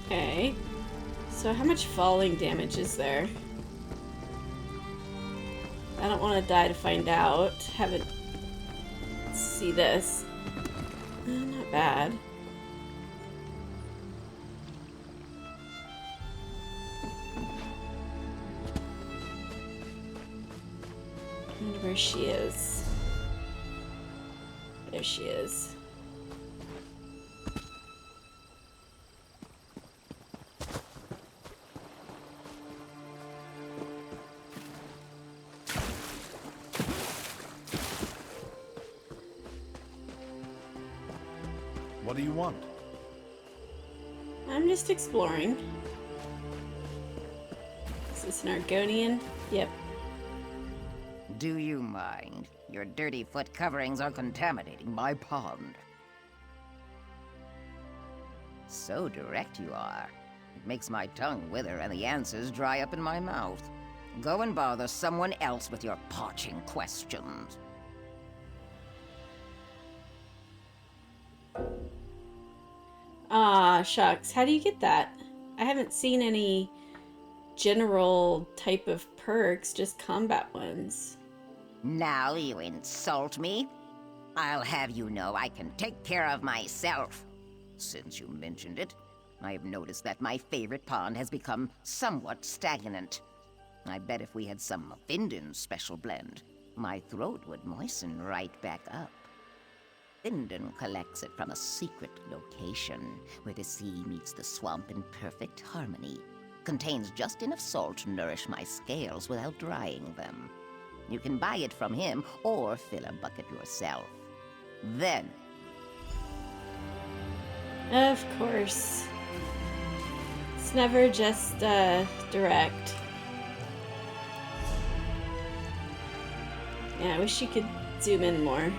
Okay. So how much falling damage is there? I don't want to die to find out. Haven't... Let's see this. Not bad. I wonder where she is. There she is. What do you want? I'm just exploring. Is this an Argonian? Yep. Do you mind? Your dirty foot coverings are contaminating my pond. So direct you are. It makes my tongue wither and the answers dry up in my mouth. Go and bother someone else with your parching questions. Ah, shucks. How do you get that? I haven't seen any general type of perks, just combat ones. Now you insult me? I'll have you know I can take care of myself. Since you mentioned it, I have noticed that my favorite pond has become somewhat stagnant. I bet if we had some Findon special blend, my throat would moisten right back up. Finden collects it from a secret location where the sea meets the swamp in perfect harmony. Contains just enough salt to nourish my scales without drying them. You can buy it from him or fill a bucket yourself. Then... Of course. It's never just direct. Yeah, I wish you could zoom in more.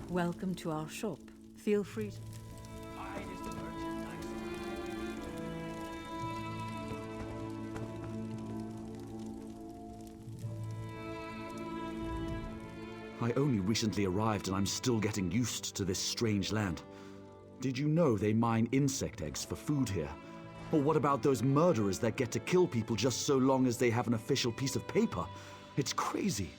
Welcome to our shop. Feel free to... I only recently arrived and I'm still getting used to this strange land. Did you know they mine insect eggs for food here? Or what about those murderers that get to kill people just so long as they have an official piece of paper? It's crazy.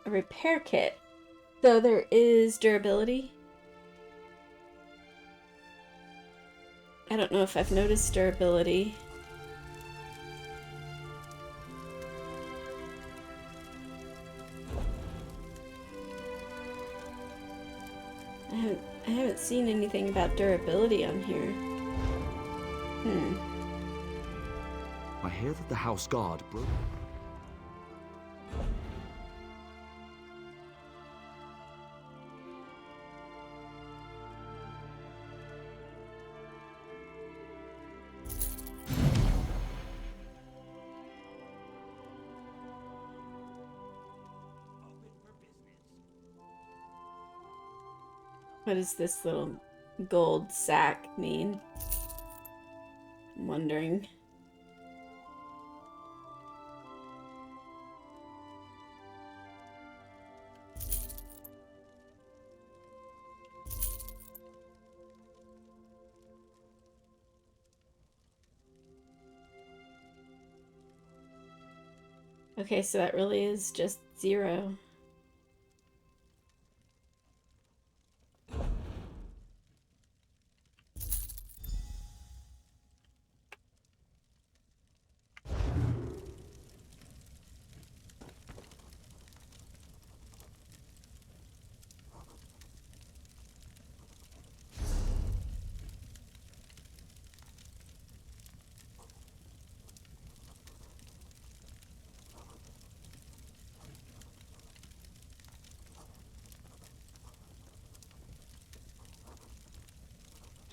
A repair kit. So there is durability. I don't know if I've noticed durability. I haven't seen anything about durability on here. I hear that the house guard broke... What does this little gold sack mean? I'm wondering. Okay, so that really is just 0.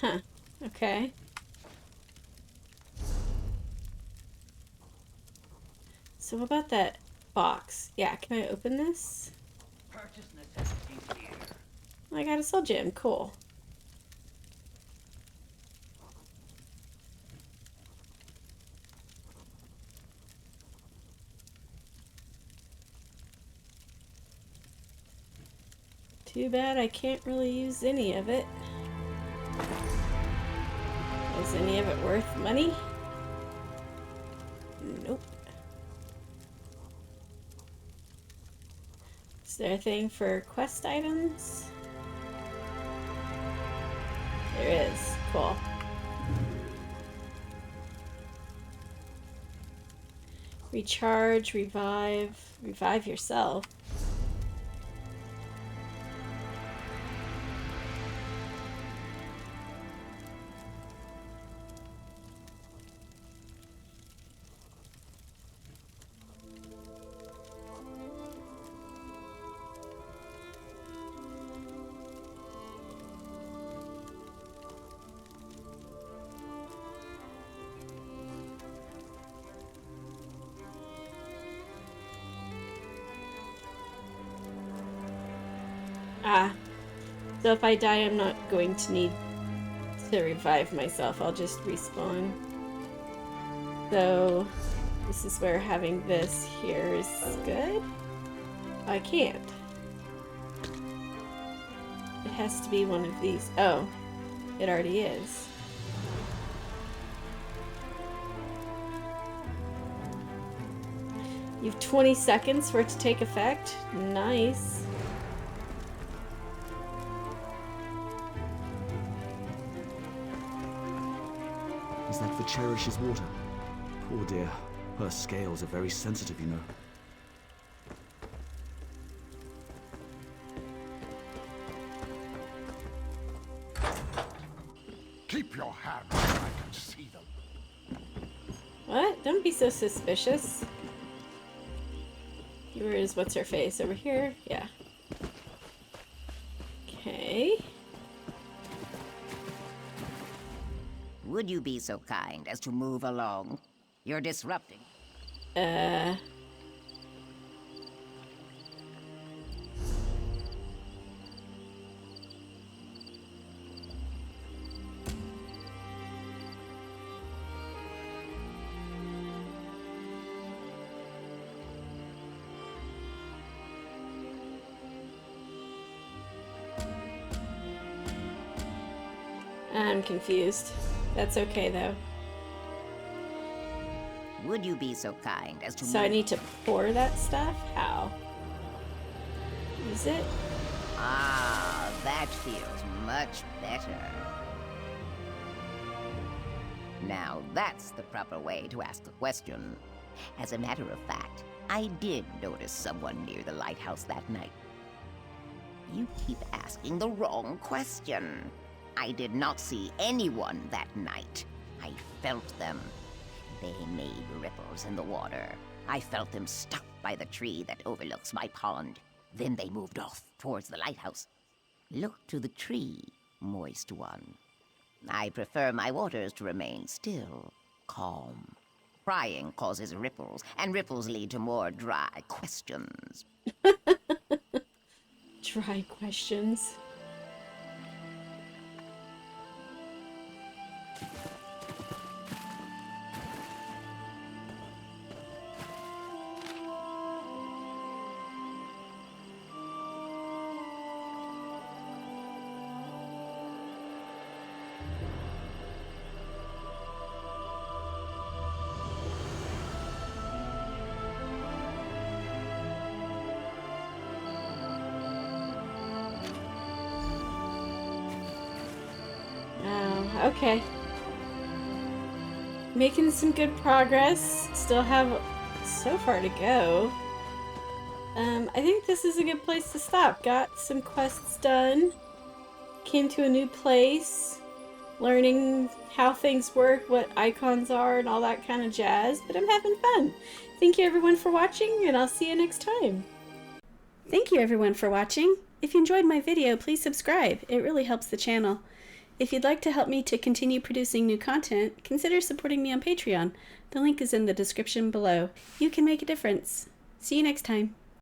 Huh. Okay. So what about that box? Yeah, can I open this? Purchase necessities here. I got a soul gem. Cool. Too bad I can't really use any of it. Is any of it worth money? Nope. Is there a thing for quest items? There is. Cool. Recharge, revive yourself. So if I die, I'm not going to need to revive myself. I'll just respawn. So this is where having this here is good. I can't. It has to be one of these. Oh, it already is. You have 20 seconds for it to take effect. Nice. Is that for Cherish's water? Poor dear. Her scales are very sensitive, you know. Keep your hands where I can see them. What? Don't be so suspicious. Where is what's her face? Over here? Yeah. Okay. Would you be so kind as to move along? You're disrupting. I'm confused. That's okay though. Would you be so kind as to So I need to pour that stuff? How? Use it? Ah, that feels much better. Now that's the proper way to ask a question. As a matter of fact, I did notice someone near the lighthouse that night. You keep asking the wrong question. I did not see anyone that night. I felt them. They made ripples in the water. I felt them stop by the tree that overlooks my pond. Then they moved off towards the lighthouse. Look to the tree, moist one. I prefer my waters to remain still, calm. Prying causes ripples, and ripples lead to more dry questions. Dry questions. Okay. Making some good progress. Still have so far to go. I think this is a good place to stop. Got some quests done. Came to a new place. Learning how things work, what icons are, and all that kind of jazz. But I'm having fun. Thank you everyone for watching, and I'll see you next time. Thank you everyone for watching. If you enjoyed my video, please subscribe. It really helps the channel. If you'd like to help me to continue producing new content, consider supporting me on Patreon. The link is in the description below. You can make a difference. See you next time.